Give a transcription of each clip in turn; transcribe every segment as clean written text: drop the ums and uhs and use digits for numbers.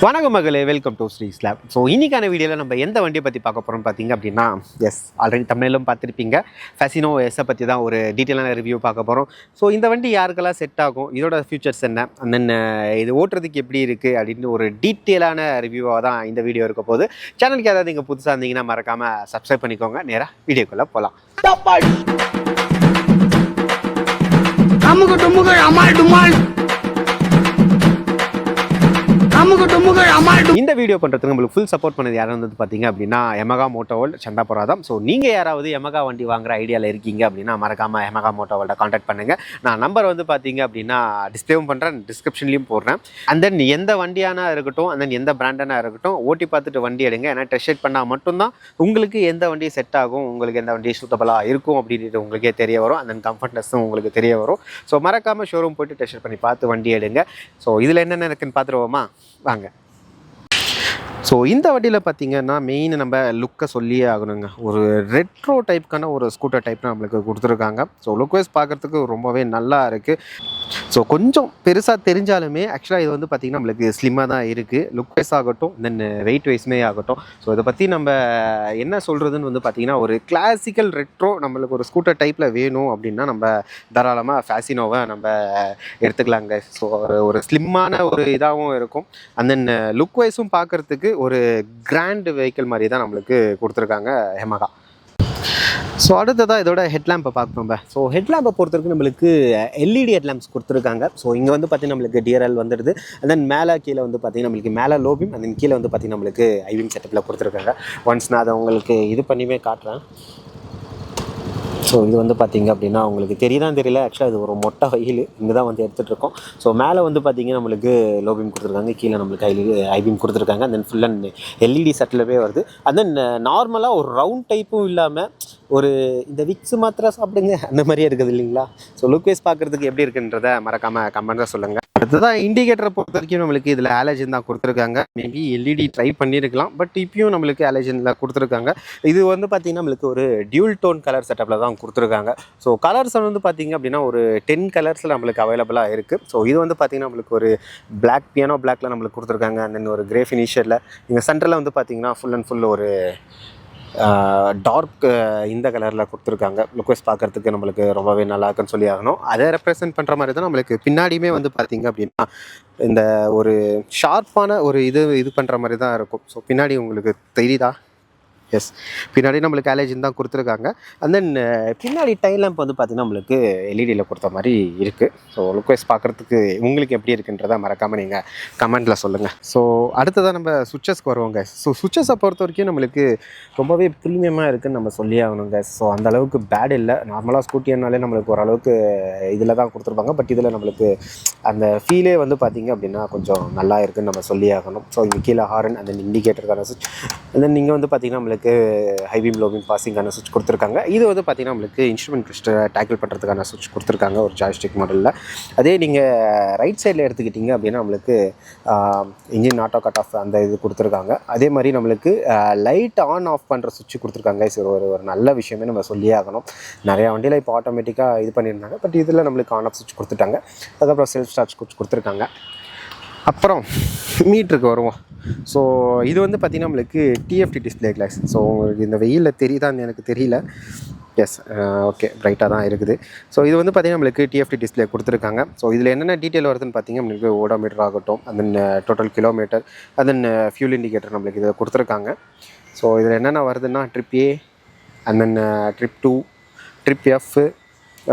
வணக்கம் மகளே, welcome to Sri slab. So இன்றைக்கான வீடியோவில் நம்ம எந்த வண்டியை பற்றி பார்க்க போகிறோம் பார்த்தீங்க அப்படின்னா, ஆல்ரெடி தமிழிலும் பார்த்துருப்பீங்க. ஃபெசினோ எஸ்ஸை பற்றி தான் ஒரு டீட்டெயிலான ரிவ்யூ பார்க்க போகிறோம். ஸோ இந்த வண்டி யாருக்கெல்லாம் செட் ஆகும், இதோட ஃபியூச்சர்ஸ் என்ன, அண்ட் தென் இது ஓட்டுறதுக்கு எப்படி இருக்குது அப்படின்னு ஒரு டீட்டெயிலான ரிவ்யூவாக தான் இந்த வீடியோ இருக்க போகுது. சேனலுக்கு ஏதாவது நீங்கள் புதுசாக இருந்தீங்கன்னா மறக்காமல் சப்ஸ்கிரைப் பண்ணிக்கோங்க. நேராக வீடியோக்குள்ளே போகலாம். இந்த வீடியோ பண்ணுறதுக்கு நம்மளுக்கு ஃபுல் சப்போர்ட் பண்ணது யாரும் வந்து பார்த்தீங்க அப்படின்னா யமகா மோட்டோ வேர்ல்ட் சந்தாபுரா தான். ஸோ நீங்கள் யாராவது யமகா வண்டி வாங்குற ஐடியாவில் இருக்கீங்க அப்படின்னா மறக்காமல் யமகா மோட்டோ வேர்ல்டை காண்டாக்ட் பண்ணுங்கள். நான் நம்பர் வந்து பார்த்தீங்க அப்படின்னா டிஸ்பிளேவும் பண்ணுறேன், டிஸ்கிரிப்ஷன்லையும் போடுறேன். அண்ட் தென் எந்த வண்டியானா இருக்கட்டும், அண்ட் தென் எந்த பிராண்டானா இருக்கட்டும், ஓட்டி பார்த்துட்டு வண்டி எடுங்க. ஏன்னா டெஸ்ட் ரைட் பண்ணால் மட்டும்தான் உங்களுக்கு எந்த வண்டி செட் ஆகும், உங்களுக்கு எந்த வண்டி சூட்டபுளாக இருக்கும் அப்படின்ட்டு உங்களுக்கே தெரிய வரும். அண்ட் தென் கம்ஃபர்ட்னஸும் உங்களுக்கு தெரிய வரும். ஸோ மறக்காமல் ஷோரூம் போய்ட்டு டெஸ்ட் ரைட் பண்ணி பார்த்து வண்டி எடுங்க. ஸோ இதில் என்னென்ன இருக்குன்னு பார்த்துருவோமா, வாங்க. ஸோ இந்த வண்டியில் பார்த்தீங்கன்னா மெயின் நம்ம லுக்கை சொல்லியே ஆகணுங்க. ஒரு ரெட்ரோ டைப்க்கான ஒரு ஸ்கூட்டர் டைப் நம்மளுக்கு கொடுத்துருக்காங்க. ஸோ லுக் வைஸ் பார்க்குறதுக்கு ரொம்பவே நல்லா இருக்குது. ஸோ கொஞ்சம் பெருசாக தெரிஞ்சாலுமே ஆக்சுவலாக இது வந்து பார்த்திங்கன்னா நம்மளுக்கு ஸ்லிம்மாக தான் இருக்குது. லுக் வைஸ் ஆகட்டும், தென் வெயிட் வைஸ்மே ஆகட்டும். ஸோ இதை பற்றி நம்ம என்ன சொல்கிறதுன்னு வந்து பார்த்திங்கன்னா, ஒரு கிளாசிக்கல் ரெட்ரோ நம்மளுக்கு ஒரு ஸ்கூட்டர் டைப்பில் வேணும் அப்படின்னா நம்ம தாராளமாக ஃபேசினோவை நம்ம எடுத்துக்கலாங்க. ஸோ ஒரு ஸ்லிம்மான ஒரு இதாகவும் இருக்கும். அண்ட் தென் லுக் வைஸும் பார்க்குறதுக்கு ஒரு கிராண்ட் வெஹிக்கிள் மாதிரி தான் நம்மளுக்கு கொடுத்துருக்காங்க யமகா. ஸோ அடுத்ததாக இதோட ஹெட்லாம்பை பார்க்கணும். ஸோ ஹெட்லாம்பை பொறுத்தவரைக்கும் நம்மளுக்கு எல்இடி ஹெட்லாம்ப்ஸ் கொடுத்துருக்காங்க. ஸோ இங்கே வந்து பார்த்திங்கன்னா நம்மளுக்கு டிஆர்எல் வந்துடுது. அண்ட் தென் மேலே கீழே வந்து பார்த்திங்கன்னா நம்மளுக்கு மேலே லோ பீம், அண்ட் தென் கீழே வந்து பார்த்திங்கன்னா நம்மளுக்கு ஐபீம் செட்டப்பில் கொடுத்துருக்காங்க. ஒன்ஸ் நான் அதை உங்களுக்கு இது பண்ணியுமே காட்டுறேன். ஸோ இது வந்து பார்த்திங்க அப்படின்னா உங்களுக்கு தெரியுதான் தெரியல, ஆக்சுவலாக இது ஒரு மொட்டை வெயில் இங்கே தான் வந்து எடுத்துகிட்ருக்கோம். ஸோ மேலே வந்து பார்த்திங்கன்னா நம்மளுக்கு லோ பீம் கொடுத்துருக்காங்க, கீழே நம்மளுக்கு ஐபீம் கொடுத்துருக்காங்க. And then full and LED செட்டிலவே வருது. அண்ட் தென் நார்மலாக ஒரு ரவுண்ட் டைப்பும் இல்லாமல் ஒரு இந்த விக்ஸ் மாத்திரம் சாப்பிடுங்க அந்த மாதிரியே இருக்குது இல்லைங்களா. ஸோ லுக் வைஸ் பார்க்குறதுக்கு எப்படி இருக்குன்றதை மறக்காமல் கமெண்ட்டாக சொல்லுங்கள். அடுத்ததான் இண்டிகேட்டரை பொறுத்த வரைக்கும் நம்மளுக்கு இதில் ஹாலஜன் தான் கொடுத்துருக்காங்க. மேபி எல்இடி ட்ரை பண்ணியிருக்கலாம், பட் இப்பயும் நம்மளுக்கு ஹாலஜனில் கொடுத்துருக்காங்க. இது வந்து பார்த்திங்கன்னா நம்மளுக்கு ஒரு டியூல் டோன் கலர் செட்டப்பில் தான் கொடுத்துருக்காங்க. ஸோ கலர்ஸ் வந்து பார்த்திங்க அப்படின்னா ஒரு 10 கலர்ஸில் நம்மளுக்கு அவைலபிளாக இருக்குது. ஸோ இது வந்து பார்த்திங்கன்னா நம்மளுக்கு ஒரு பிளாக், பியானோ பிளாக்ல நம்மளுக்கு கொடுத்துருக்காங்க. அண்ட் தென் ஒரு கிரே ஃபினிஷரில் இங்கே சென்டரில் வந்து பார்த்திங்கன்னா ஃபுல் அண்ட் ஃபுல் ஒரு டார்க் இந்த கலரில் கொடுத்துருக்காங்க. லுக்வைஸ் பார்க்குறதுக்கு நம்மளுக்கு ரொம்பவே நல்லா இருக்குன்னு சொல்லி ஆகணும். அதை ரெப்ரசென்ட் பண்ணுற மாதிரி தான் நம்மளுக்கு பின்னாடியுமே வந்து பார்த்திங்க அப்படின்னா இந்த ஒரு ஷார்ப்பான ஒரு இது பண்ணுற மாதிரி தான் இருக்கும். ஸோ பின்னாடி உங்களுக்கு தெரியுதா? பின்னாடி நம்மளுக்கு ஹாலஜன் தான் கொடுத்துருக்காங்க. அண்ட் தென் பின்னாடி டைல் லேம்ப் வந்து பார்த்திங்கன்னா நம்மளுக்கு எல்இடியில் கொடுத்த மாதிரி இருக்குது. ஸோ லுக்வைஸ் பார்க்குறதுக்கு உங்களுக்கு எப்படி இருக்குன்றதை மறக்காமல் நீங்கள் கமெண்ட்டில் சொல்லுங்கள். ஸோ அடுத்ததாக நம்ம சுவிட்சஸ்க்கு வருவோங்க. ஸோ சுவிட்சஸை பொறுத்த வரைக்கும் நம்மளுக்கு ரொம்பவே ப்ரீமியமாக இருக்குதுன்னு நம்ம சொல்லி ஆகணுங்க. ஸோ அந்தளவுக்கு பேட் இல்லை. நார்மலாக ஸ்கூட்டினாலே நம்மளுக்கு ஓரளவுக்கு இதில் தான் கொடுத்துருப்பாங்க. பட் இதில் நம்மளுக்கு அந்த ஃபீலே வந்து பார்த்திங்க அப்படின்னா கொஞ்சம் நல்லா இருக்குதுன்னு நம்ம சொல்லி ஆகணும். ஸோ இங்கே கீழே ஹாரன் அண்ட் தென் இண்டிகேட்டருக்கான சுவிட்ச், அண்ட் தென் நீங்கள் வந்து பார்த்திங்கன்னா நம்மளுக்கு ஹைபீம் லோபீம் பாசிங்கான சுவிட்ச் கொடுத்துருக்காங்க. இது வந்து பார்த்திங்கன்னா நம்மளுக்கு இன்ஸ்ட்ருமெண்ட் லிஸ்ட்டை டேக்கிள் பண்ணுறதுக்கான சுவிட்ச் கொடுத்துருக்காங்க ஒரு ஜாய்ஸ்டிக் மாடலில். அதே நீங்கள் ரைட் சைடில் எடுத்துக்கிட்டிங்க அப்படின்னா நம்மளுக்கு இன்ஜின் ஆட்டோ கட் ஆஃப் அந்த இது கொடுத்துருக்காங்க. அதே மாதிரி நம்மளுக்கு லைட் ஆன் ஆஃப் பண்ணுற சுவிட்ச் கொடுத்துருக்காங்க. இது ஒரு நல்ல விஷயமே நம்ம சொல்லியே ஆகணும். நிறையா வண்டியில் இப்போ ஆட்டோமேட்டிக்காக இது பண்ணியிருந்தாங்க, பட் இதில் நம்மளுக்கு ஆன் ஆஃப் சுவிட்ச் கொடுத்துட்டாங்க. அதுக்கப்புறம் செல்ஃப் ஸ்டார்ட் சுவிட்ச் கொடுத்துருக்காங்க. அப்புறம் மீட்டருக்கு வருவோம். ஸோ இது வந்து பார்த்திங்கன்னா நம்மளுக்கு டிஎஃப்டி டிஸ்பிளே கிளாஸ். ஸோ உங்களுக்கு இந்த வெயிலில் தெரியுதான்னு எனக்கு தெரியல. ஓகே, ப்ரைட்டாக தான் இருக்குது. ஸோ இது வந்து பார்த்திங்கன்னா நம்மளுக்கு டிஎஃப்டி டிஸ்பிளே கொடுத்துருக்காங்க. ஸோ இதில் என்னென்ன டீட்டெயில் வருதுன்னு பார்த்திங்கன்னா நம்மளுக்கு ஓடோமீட்டர் ஆகட்டும், and then total kilometer, and then fuel indicator நம்மளுக்கு இதில் கொடுத்துருக்காங்க. ஸோ இதில் என்னென்ன வருதுன்னா trip A, and then trip 2, trip F,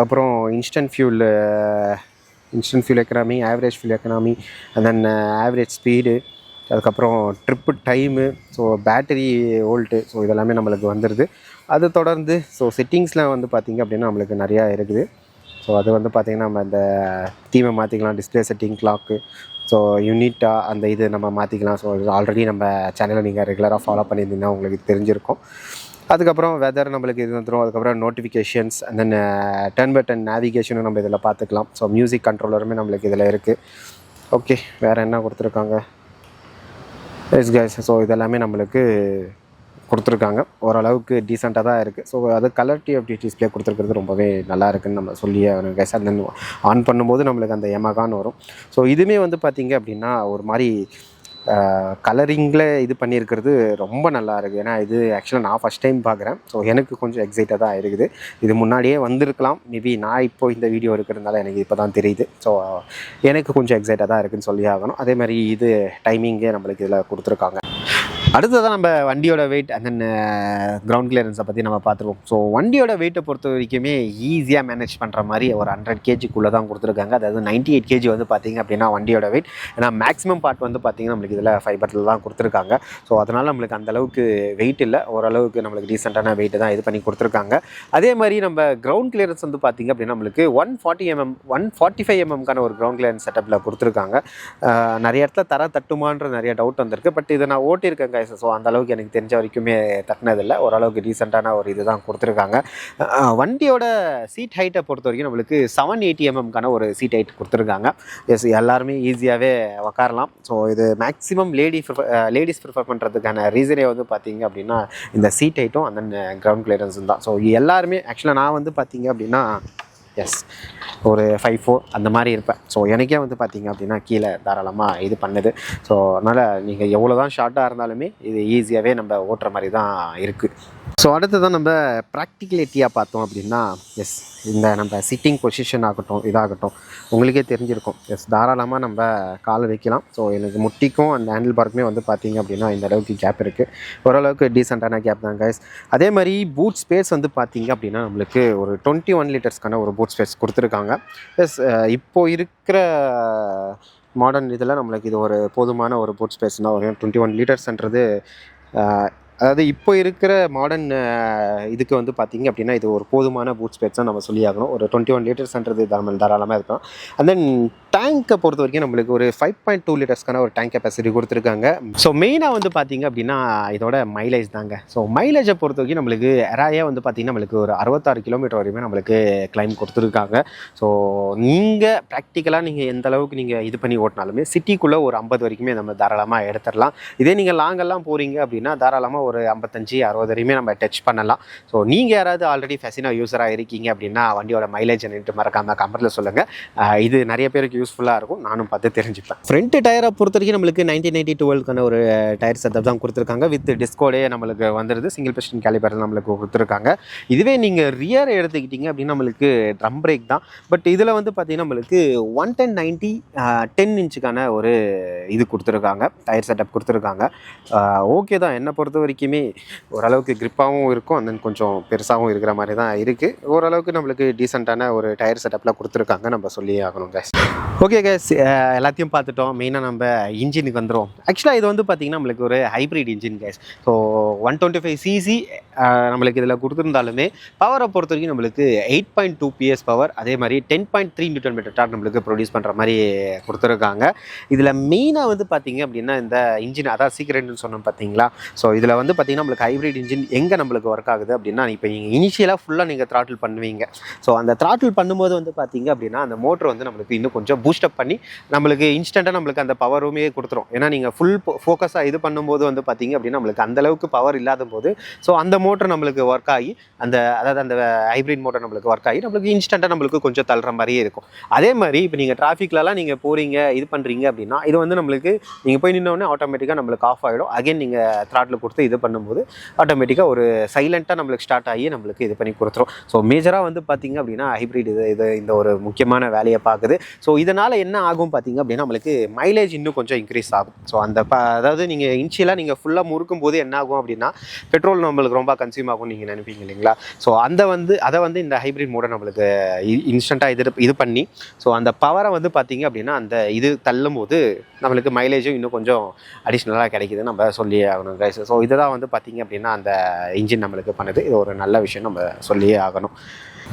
அப்புறம் instant fuel economy, average fuel economy, and then average speed, அதுக்கப்புறம் trip time, so battery volt, so இதெல்லாமே நம்மளுக்கு வந்துடுது. அது தொடர்ந்து ஸோ செட்டிங்ஸ்லாம் வந்து பார்த்திங்க அப்படின்னா நம்மளுக்கு நிறையா இருக்குது. ஸோ அது வந்து பார்த்திங்கன்னா நம்ம இந்த தீமை மாற்றிக்கலாம், டிஸ்பிளே செட்டிங், கிளாக்கு, ஸோ யூனிட்டாக அந்த இது நம்ம மாற்றிக்கலாம். ஸோ இது ஆல்ரெடி நம்ம சேனலில் நீங்கள் ரெகுலராக ஃபாலோ பண்ணியிருந்தீங்கன்னா உங்களுக்கு தெரிஞ்சிருக்கும். அதுக்கப்புறம் வெதர் நம்மளுக்கு இது வந்துடும். அதுக்கப்புறம் notifications, and then turn by turn நேவிகேஷனும் நம்ம இதில் பார்த்துக்கலாம். ஸோ மியூசிக் கண்ட்ரோலருமே நம்மளுக்கு இதில் இருக்குது. ஓகே, வேறு என்ன கொடுத்துருக்காங்க? கைஸ், ஸோ இதெல்லாமே நம்மளுக்கு கொடுத்துருக்காங்க. ஓரளவுக்கு டீசெண்டாக தான் இருக்குது. ஸோ அது கலர் டிஎஃப்டி டிஸ்பிளே கொடுத்துருக்கிறது ரொம்பவே நல்லா இருக்குதுன்னு நம்ம சொல்லி கைஸ். அந்த ஆன் பண்ணும்போது நம்மளுக்கு அந்த யமகான்னு வரும். ஸோ இதுவுமே வந்து பார்த்திங்க அப்படின்னா ஒரு மாதிரி கலரிங்கில் இது பண்ணியிருக்கிறது ரொம்ப நல்லா இருக்குது. ஏன்னா இது ஆக்சுவலாக நான் ஃபஸ்ட் டைம் பார்க்குறேன். ஸோ எனக்கு கொஞ்சம் எக்ஸைட்டாக தான் இருக்குது. இது முன்னாடியே வந்திருக்கலாம், மேபி நான் இப்போ இந்த வீடியோ இருக்கிறதுனால எனக்கு இப்போ தான் தெரியுது. ஸோ எனக்கு கொஞ்சம் எக்ஸைட்டாக தான் இருக்குதுன்னு சொல்லி ஆகணும். அதே மாதிரி இது டைமிங்கே நம்மளுக்கு இதில் கொடுத்துருக்காங்க. அடுத்ததான் நம்ம வண்டியோட வெயிட் அண்ட் தென் கிரவுண்ட் கிளியரன்ஸை பற்றி நம்ம பார்த்துருவோம். ஸோ வண்டியோட வெயிட்டை பொறுத்த வரைக்குமே ஈஸியாக மேனேஜ் பண்ணுற மாதிரி ஒரு 100 kgக்குள்ளே தான் கொடுத்துருக்காங்க. அதாவது 98 kg வந்து பார்த்திங்க அப்படின்னா வண்டியோட வெயிட். ஏன்னா மேக்ஸிமம் பார்ட் வந்து பார்த்திங்கன்னா நம்மளுக்கு இதில் ஃபைபரில் தான் கொடுத்துருக்காங்க. ஸோ அதனால் நம்மளுக்கு அந்தளவுக்கு வெயிட் இல்லை, ஓரளவுக்கு நம்மளுக்கு டீசெண்டான வெயிட்டு தான் இது பண்ணி கொடுத்துருக்காங்க. அதே மாதிரி நம்ம கிரவுண்ட் கிளியரன்ஸ் வந்து பார்த்திங்க அப்படின்னா நம்மளுக்கு 140 mm 145 mm ஒரு கிரவுண்ட் கிளியரன்ஸ் செட்டப்பில் கொடுத்துருக்காங்க. நிறைய இடத்துல தர தட்டுமான்ற நிறைய டவுட் வந்திருக்கு. பட் இதை நான் ஓட்டியிருக்கேன். ஸோ அந்த அளவுக்கு எனக்கு தெரிஞ்ச வரைக்குமே தட்டினதில்லை. ஓரளவுக்கு டீசெண்டான ஒரு இது தான் கொடுத்துருக்காங்க. வண்டியோட சீட் ஹைட்டை பொறுத்த வரைக்கும் நம்மளுக்கு 780 mm ஒரு சீட் ஹைட் கொடுத்துருக்காங்க. எஸ், எல்லாருமே ஈஸியாகவே உக்காரலாம். ஸோ இது மேக்ஸிமம் லேடிஸ் ப்ரிஃபர் பண்ணுறதுக்கான ரீசனே வந்து பார்த்திங்க அப்படின்னா இந்த சீட் ஹைட்டும் அந்த கிரவுண்ட் கிளியரன்ஸும் தான். ஸோ எல்லாருமே ஆக்சுவலாக நான் வந்து பார்த்திங்க அப்படின்னா எஸ் ஒரு 5'4" அந்த மாதிரி இருப்பேன். ஸோ எனக்கே வந்து பார்த்திங்க அப்படின்னா கீழே தாராளமாக இது பண்ணுது. ஸோ அதனால் நீங்கள் எவ்வளோ தான் ஷார்ட்டாக இருந்தாலுமே இது ஈஸியாகவே நம்ம ஓட்டுற மாதிரி தான் இருக்குது. ஸோ அடுத்து தான் நம்ம ப்ராக்டிகலிட்டியாக பார்த்தோம் அப்படின்னா எஸ் இந்த நம்ம சிட்டிங் பொசிஷன் ஆகட்டும் இதாகட்டும் உங்களுக்கே தெரிஞ்சிருக்கும். எஸ், தாராளமாக நம்ம காலை வைக்கலாம். ஸோ எனக்கு முட்டிக்கும் அந்த ஹேண்டில் பார்க்குமே வந்து பார்த்திங்க அப்படின்னா இந்த அளவுக்கு கேப் இருக்குது. ஓரளவுக்கு டீசெண்டான கேப் தான் கைஸ். அதே மாதிரி பூட் ஸ்பேஸ் வந்து பார்த்திங்க அப்படின்னா நம்மளுக்கு ஒரு 21 லிட்டர்ஸ்க்கான ஒரு பூட் ஸ்பேஸ் கொடுத்துருக்காங்க. எஸ், இப்போது இருக்கிற மாடர்ன் இதில் நம்மளுக்கு இது ஒரு போதுமான ஒரு பூட் ஸ்பேஸ்னால் ஒரு 21 லிட்டர்ஸ்ன்றது அதாவது இப்போ இருக்கிற மாடர்ன் இதுக்கு வந்து பார்த்திங்க அப்படின்னா இது ஒரு போதுமான பூட் ஸ்பேஸ் தான் நம்ம சொல்லி ஆகணும். ஒரு 21 லிட்டர்ஸ்ன்றது தாராளமாக இருக்கும். அண்ட் தென் டேங்கை பொறுத்த வரைக்கும் நம்மளுக்கு ஒரு 5.2 லிட்டர்ஸ்க்கான ஒரு டேங்க் கெப்பாசிட்டி கொடுத்துருக்காங்க. ஸோ மெயினாக வந்து பார்த்திங்க அப்படின்னா இதோட மைலேஜ் தாங்க. ஸோ மைலேஜை பொறுத்த வரைக்கும் நம்மளுக்கு எராயாக வந்து பார்த்திங்கன்னா நம்மளுக்கு ஒரு 66 கிலோமீட்டர் வரையுமே நம்மளுக்கு கிளைம் கொடுத்துருக்காங்க. ஸோ நீங்கள் ப்ராக்டிக்கலாக நீங்கள் எந்த அளவுக்கு நீங்கள் இது பண்ணி ஓட்டினாலுமே சிட்டிக்குள்ளே ஒரு 50 வரைக்குமே நம்ம தாராளமாக எடுத்துடலாம். இதே நீங்கள் லாங்கெல்லாம் போகிறீங்க அப்படின்னா தாராளமாக ஒரு 55-60 வரையுமே நம்ம டச் பண்ணலாம். ஸோ நீங்கள் யாராவது ஆல்ரெடி ஃபெசினோ யூஸராக இருக்கீங்க அப்படின்னா வண்டியோட மைலேஜ் என்னட்டு மறக்காமல் கமெண்ட்டில் சொல்லுங்கள். இது நிறைய பேருக்கு யூஸ்ஃபுல்லாக இருக்கும், நானும் பார்த்து தெரிஞ்சுப்பேன். ஃப்ரண்ட் டயரை பொறுத்த வரைக்கும் நம்மளுக்கு 1992 ஒரு டயர் செட்டப் தான் கொடுத்துருக்காங்க. வித் டிஸ்கோடே நம்மளுக்கு வந்துடுது. சிங்கிள் பிஸ்டன் கேலிபர் நம்மளுக்கு கொடுத்துருக்காங்க. இதுவே நீங்கள் ரியர் எடுத்துக்கிட்டிங்க அப்படின்னா நம்மளுக்கு ட்ரம் பிரேக் தான். பட் இதில் வந்து பார்த்திங்கன்னா நம்மளுக்கு 110/90 10 இன்ச்சுக்கான ஒரு இது கொடுத்துருக்காங்க, டயர் செட்டப் கொடுத்துருக்காங்க. ஓகே தான், என்னை பொறுத்த வரைக்குமே ஓரளவுக்கு கிரிப்பாகவும் இருக்கும், அந்த கொஞ்சம் பெருசாகவும் இருக்கிற மாதிரி தான் இருக்குது. ஓரளவுக்கு நம்மளுக்கு டீசெண்டான ஒரு டயர் செட்டப்பில் கொடுத்துருக்காங்க, நம்ம சொல்லி ஆகணும் கைஸ். ஓகே கைஸ், எல்லாத்தையும் பார்த்துட்டோம். மெயினாக நம்ம இன்ஜினுக்கு வந்துடும். ஆக்சுவலாக இது வந்து பார்த்திங்கன்னா நம்மளுக்கு ஒரு hybrid engine guys. So 125cc நம்மளுக்கு இதில் கொடுத்துருந்தாலுமே பவரை பொறுத்த வரைக்கும் நம்மளுக்கு 8.2 PS பவர், அதே மாதிரி 10.3 Nm டார்க் நம்மளுக்கு ப்ரொடியூஸ் பண்ணுற மாதிரி கொடுத்துருக்காங்க. இதில் மெயினாக வந்து பார்த்திங்க அப்படின்னா இந்த இன்ஜின் அதான் சீக்ரெட்னு சொன்னோம் பார்த்தீங்களா. ஸோ இதில் வந்து பார்த்திங்கன்னா நம்மளுக்கு ஹைப்ரிட் இன்ஜின் எங்கே நம்மளுக்கு ஒர்க் ஆகுது அப்படின்னா இப்போ நீங்கள் இனிஷியலாக ஃபுல்லாக நீங்கள் த்ராட்டில் பண்ணுவீங்க. ஸோ அந்த த்ராட்டில் பண்ணும்போது வந்து பார்த்திங்க அப்படின்னா அந்த மோட்டர் வந்து நம்மளுக்கு இன்னும் கொஞ்சம் பூஸ்டப் பண்ணி நம்மளுக்கு இன்ஸ்டண்ட்டாக நம்மளுக்கு அந்த பவருமே கொடுத்துரும். ஏன்னா நீங்கள் ஃபுல் ஃபோக்கஸாக இது பண்ணும்போது வந்து பார்த்திங்க அப்படின்னா நம்மளுக்கு அந்தளவுக்கு பவர் இல்லாத போது ஸோ அந்த மோட்டர் நம்மளுக்கு ஒர்க் ஆகி அதாவது அந்த ஹைப்ரிட் மோட்டர் நம்மளுக்கு ஒர்க் ஆகி நம்மளுக்கு இன்ஸ்டண்ட்டாக நம்மளுக்கு கொஞ்சம் தள்ளுற மாதிரியே இருக்கும். அதே மாதிரி இப்போ நீங்கள் டிராஃபிக்லலாம் நீங்கள் போகிறீங்க இது பண்ணுறீங்க அப்படின்னா இது வந்து நம்மளுக்கு நீங்கள் போய் நின்னோடனே ஆட்டோமேட்டிக்காக நம்மளுக்கு ஆஃப் ஆகிடும். அகைன் நீங்கள் த்ராட்டில் கொடுத்து இது பண்ணும்போது ஆட்டோமேட்டிக்காக ஒரு சைலண்ட்டாக நம்மளுக்கு ஸ்டார்ட் ஆகி நம்மளுக்கு இது பண்ணி கொடுத்துரும். ஸோ மேஜராக வந்து பார்த்திங்க அப்படின்னா ஹைப்ரிட் இது இந்த ஒரு முக்கியமான வேலையை பார்க்குது. ஸோ இதனால் என்ன ஆகும் பார்த்திங்க அப்படின்னா நம்மளுக்கு மைலேஜ் இன்னும் கொஞ்சம் இன்க்ரீஸ் ஆகும். ஸோ அந்த அதாவது நீங்கள் இனிஷியலாக நீங்கள் ஃபுல்லாக முறுக்கும் போது என்ன ஆகும் அப்படின்னா பெட்ரோல் நம்மளுக்கு ரொம்ப கன்சியூம் ஆகும்னு நீங்கள் நினைப்பீங்க இல்லைங்களா. ஸோ அதை வந்து இந்த ஹைப்ரிட் மோடை நம்மளுக்கு இன்ஸ்டண்ட்டாக இது பண்ணி ஸோ அந்த பவரை வந்து பார்த்திங்க அப்படின்னா அந்த இது தள்ளும் போது நம்மளுக்கு மைலேஜும் இன்னும் கொஞ்சம் அடிஷ்னலாக கிடைக்குது நம்ம சொல்லி ஆகணும் கைஸ். ஸோ இதை தான் வந்து பார்த்திங்க அப்படின்னா அந்த இன்ஜின் நம்மளுக்கு பண்ணுது. இது ஒரு நல்ல விஷயம், நம்ம சொல்லியே ஆகணும்.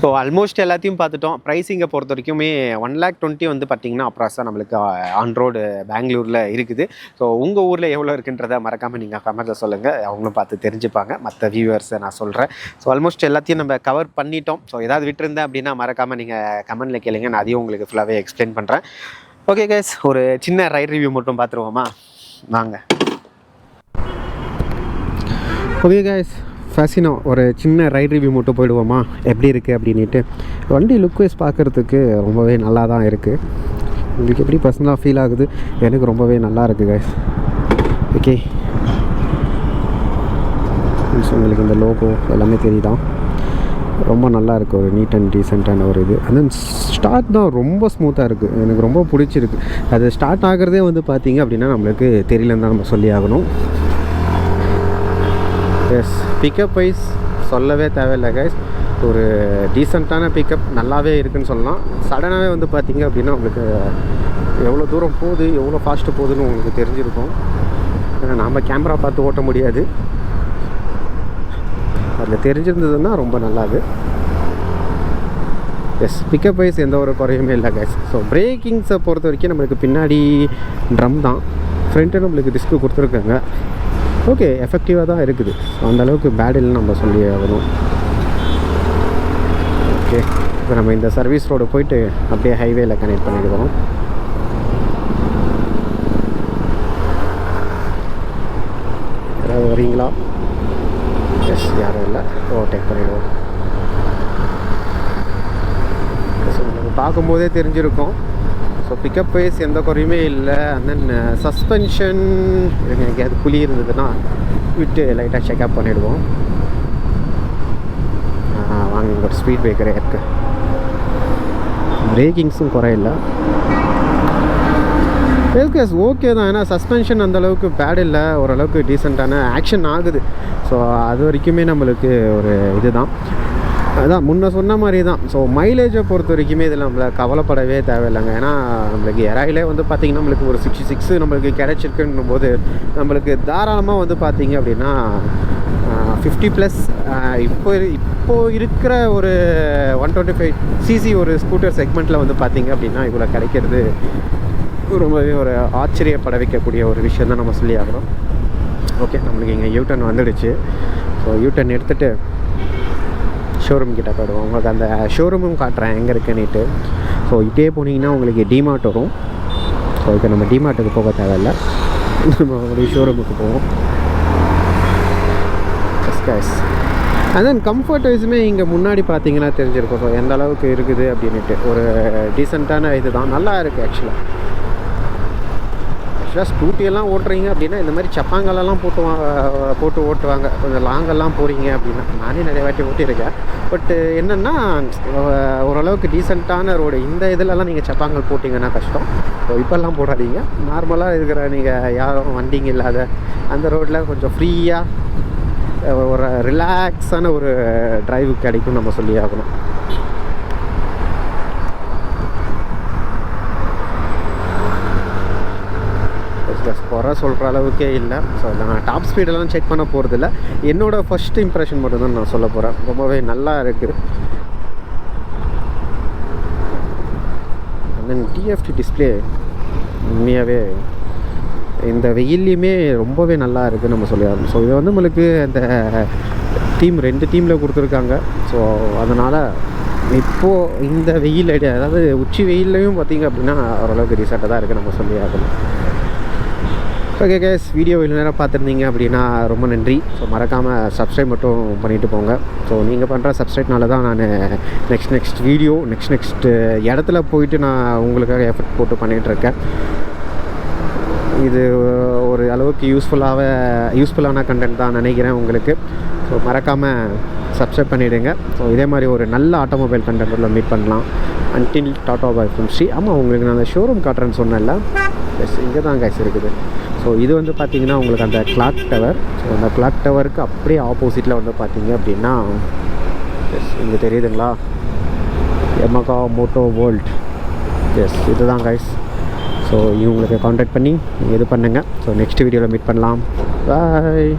ஸோ ஆல்மோஸ்ட் எல்லாத்தையும் பார்த்துட்டோம். ப்ரைஸிங்கை பொறுத்த வரைக்குமே 1,20,000 வந்து பார்த்திங்கன்னா அப்ராக்ஸாக நம்மளுக்கு ஆன் ரோடு பெங்களூரில் இருக்குது. ஸோ உங்கள் ஊரில் எவ்வளோ இருக்குன்றதை மறக்காமல் நீங்கள் கமெண்ட்டில் சொல்லுங்கள், அவங்களும் பார்த்து தெரிஞ்சுப்பாங்க. மற்ற வியூவர்ஸை நான் சொல்கிறேன். ஸோ ஆல்மோஸ்ட் எல்லாத்தையும் நம்ம கவர் பண்ணிட்டோம். ஸோ ஏதாவது விட்டுருந்தேன் அப்படின்னா மறக்காமல் நீங்கள் கமெண்ட்டில் கேளுங்க, நான் அதையும் உங்களுக்கு ஃபுல்லாகவே எக்ஸ்பிளைன் பண்ணுறேன். ஓகே கைஸ், ஒரு சின்ன ரைட் ரிவ்யூ மட்டும் பார்த்துருவோமா வாங்க. ஓகே கைஸ், ஃபெசினோ ஒரு சின்ன ரைட் ரிவ்யூ மட்டும் போயிடுவோமா, எப்படி இருக்குது அப்படின்ட்டு. வண்டி லுக் வைஸ் பார்க்குறதுக்கு ரொம்பவே நல்லா தான் இருக்குது. உங்களுக்கு எப்படி பர்சனலாக ஃபீல் ஆகுது? எனக்கு ரொம்பவே நல்லா இருக்குது கைஸ். ஓகே, உங்களுக்கு இந்த லோகோ எல்லாமே தெரியுதான், ரொம்ப நல்லா இருக்குது. ஒரு நீட் அண்ட் டீசெண்டான ஒரு இது. அண்ட் தென் ஸ்டார்ட் தான் ரொம்ப ஸ்மூத்தாக இருக்குது, எனக்கு ரொம்ப பிடிச்சிருக்கு. அது ஸ்டார்ட் ஆகிறதே வந்து பார்த்திங்க அப்படின்னா நம்மளுக்கு தெரியலன்னு தான் நம்ம சொல்லி ஆகணும். எஸ், பிக்கப் வைஸ் சொல்லவே தேவையில்லை கைஸ், ஒரு டீசெண்டான பிக்கப் நல்லாவே இருக்குதுன்னு சொல்லலாம். சடனாகவே வந்து பார்த்திங்க அப்படின்னா உங்களுக்கு எவ்வளோ தூரம் போகுது, எவ்வளோ ஃபாஸ்ட்டு போகுதுன்னு உங்களுக்கு தெரிஞ்சிருக்கும். நாம் கேமரா பார்த்து ஓட்ட முடியாது, அதில் தெரிஞ்சிருந்ததுன்னா ரொம்ப நல்லாது. எஸ், பிக்கப் வைஸ் எந்த ஒரு குறையுமே இல்லை கைஸ். ஸோ பிரேக்கிங்ஸை பொறுத்த வரைக்கும் நம்மளுக்கு பின்னாடி ட்ரம் தான், ஃப்ரண்ட்டு நம்மளுக்கு டிஸ்க்கு கொடுத்துருக்காங்க. ஓகே, எஃபெக்டிவாக தான் இருக்குது. ஸோ அந்தளவுக்கு பேட் இல்லைன்னு நம்ம சொல்லி ஆகணும். ஓகே, இப்போ நம்ம இந்த சர்வீஸ் ரோடு போயிட்டு அப்படியே ஹைவேல கனெக்ட் பண்ணிடுவோம். யாராவது வரீங்களா? எஸ், யாரும் இல்லை. ஓவர்டேக் பண்ணிடுவோம். ஸோ உங்களுக்கு பார்க்கும்போதே தெரிஞ்சிருக்கும். ஸோ பிக்கப் வைஸ் எந்த குறையுமே இல்லை. அண்ட் தென் சஸ்பென்ஷன் எனக்கு அது புளி இருந்ததுன்னா விட்டு லைட்டாக செக்அப் பண்ணிவிடுவோம். வாங்க, இங்கே ஒரு ஸ்பீட் பிரேக்கரே இருக்குது. பிரேக்கிங்ஸும் குறையில்லை. ஓகே தான், ஏன்னா சஸ்பென்ஷன் அந்தளவுக்கு பேட் இல்லை, ஓரளவுக்கு டீசெண்டான ஆக்ஷன் ஆகுது. ஸோ அது வரைக்குமே நம்மளுக்கு ஒரு இது தான். அதான் முன்ன சொன்ன மாதிரி தான். ஸோ மைலேஜை பொறுத்த வரைக்குமே இதில் நம்மளை கவலைப்படவே தேவையில்லைங்க. ஏன்னா நம்மளுக்கு எராயிலே வந்து பார்த்திங்கன்னா நம்மளுக்கு ஒரு 66 நம்மளுக்கு கிடச்சிருக்குன்னும் போது நம்மளுக்கு தாராளமாக வந்து பார்த்திங்க அப்படின்னா 50+ இப்போது இருக்கிற ஒரு 125cc ஒரு ஸ்கூட்டர் செக்மெண்ட்டில் வந்து பார்த்திங்க அப்படின்னா இவ்வளோ கிடைக்கிறது ரொம்பவே ஒரு ஆச்சரியப்பட வைக்கக்கூடிய ஒரு விஷயம் தான் நம்ம சொல்லி ஆகிறோம். ஓகே, நம்மளுக்கு இங்கே யூட்டர்ன் வந்துடுச்சு. ஸோ யூட்டர்ன் எடுத்துகிட்டு ஷோரூம் கிட்டே போய்டுவோம். உங்களுக்கு அந்த ஷோரூமும் காட்டுறேன் எங்கே இருக்குன்னுட்டு. ஸோ இதே போனீங்கன்னா உங்களுக்கு டிமார்ட் வரும். ஸோ இப்போ நம்ம டிமார்ட்டுக்கு போக தேவையில்லை, நம்ம ஒரு ஷோரூமுக்கு போவோம். அண்ட் தென் கம்ஃபர்ட் வைஸுமே இங்கே முன்னாடி பார்த்தீங்கன்னா தெரிஞ்சிருக்கும். ஸோ எந்த அளவுக்கு இருக்குது அப்படின்ட்டு ஒரு டீசெண்டான இது தான், நல்லா இருக்குது. ஆக்சுவலாக ஸ்கூட்டியெல்லாம் ஓட்டுறீங்க அப்படின்னா இந்த மாதிரி சப்பாங்கலெல்லாம் போட்டு ஓட்டுவாங்க. கொஞ்சம் லாங்கெல்லாம் போகிறீங்க அப்படின்னா, நானே நிறைய வாட்டி ஓட்டியிருக்கேன். பட்டு என்னென்னா ஓரளவுக்கு டீசெண்டான ரோடு, இந்த இதிலெல்லாம் நீங்கள் சப்பாங்கல் போட்டிங்கன்னா கஷ்டம். ஸோ இப்போல்லாம் போடாதீங்க. நார்மலாக இருக்கிற நீங்கள் யாரும் வண்டிங்க இல்லாத அந்த ரோட்டில் கொஞ்சம் ஃப்ரீயாக ஒரு ரிலாக்ஸான ஒரு டிரைவ் கிடைக்கும் நம்ம சொல்லி ஆகணும். குறை சொல்கிற அளவுக்கே இல்லை. ஸோ நான் டாப் ஸ்பீடெல்லாம் செக் பண்ண போகிறதில்ல, என்னோடய ஃபஸ்ட் இம்ப்ரெஷன் மட்டும் தான் நான் சொல்ல போகிறேன். ரொம்பவே நல்லா இருக்குது. அண்ட் தென் டிஎஃப்டி டிஸ்பிளே உண்மையாகவே இந்த வெயில்லையுமே ரொம்பவே நல்லா இருக்குது நம்ம சொல்லி ஆகணும். ஸோ இதை வந்து நம்மளுக்கு அந்த ரெண்டு டீமில் கொடுத்துருக்காங்க. ஸோ அதனால் இப்போது இந்த வெயில் அதாவது உச்சி வெயில்லையும் பார்த்திங்க அப்படின்னா ஓரளவுக்கு ரீசெண்டாக தான் இருக்குது நம்ம சொல்லி ஆகணும். ஓகே கேஸ், வீடியோ இவ்வளோ நேரம் பார்த்துருந்தீங்க அப்படின்னா ரொம்ப நன்றி. ஸோ மறக்காமல் சப்ஸ்கிரைப் மட்டும் பண்ணிவிட்டு போங்க. ஸோ நீங்கள் பண்ணுற சப்ஸ்கிரைப்னால தான் நான் நெக்ஸ்ட் வீடியோ நெக்ஸ்ட் இடத்துல போயிட்டு நான் உங்களுக்காக எஃபர்ட் போட்டு பண்ணிகிட்ருக்கேன். இது ஒரு அளவுக்கு யூஸ்ஃபுல்லான கண்டென்ட் தான் நினைக்கிறேன் உங்களுக்கு. ஸோ மறக்காமல் சப்ஸ்கிரைப் பண்ணிவிடுங்க. ஸோ இதே மாதிரி ஒரு நல்ல ஆட்டோமொபைல் கண்டென்ட்டில் மீட் பண்ணலாம். Until tata bye from Sri. ஆமாம், உங்களுக்கு நான் அந்த ஷோரூம் காட்டுறேன்னு சொன்னேன்ல, எஸ் இங்கே தான் கைஸ் இருக்குது. ஸோ இது வந்து பார்த்திங்கன்னா உங்களுக்கு அந்த கிளாக் டவர். ஸோ அந்த கிளாக் டவருக்கு அப்படியே ஆப்போசிட்டில் வந்து பார்த்திங்க அப்படின்னா எஸ் இங்கே தெரியுதுங்களா, யமகா மோட்டோ வேர்ல்ட். எஸ் இதுதான் கைஸ். ஸோ இவங்களுக்கு கான்டாக்ட் பண்ணி இது பண்ணுங்கள். ஸோ நெக்ஸ்ட் வீடியோவில் மீட் பண்ணலாம். பாய்.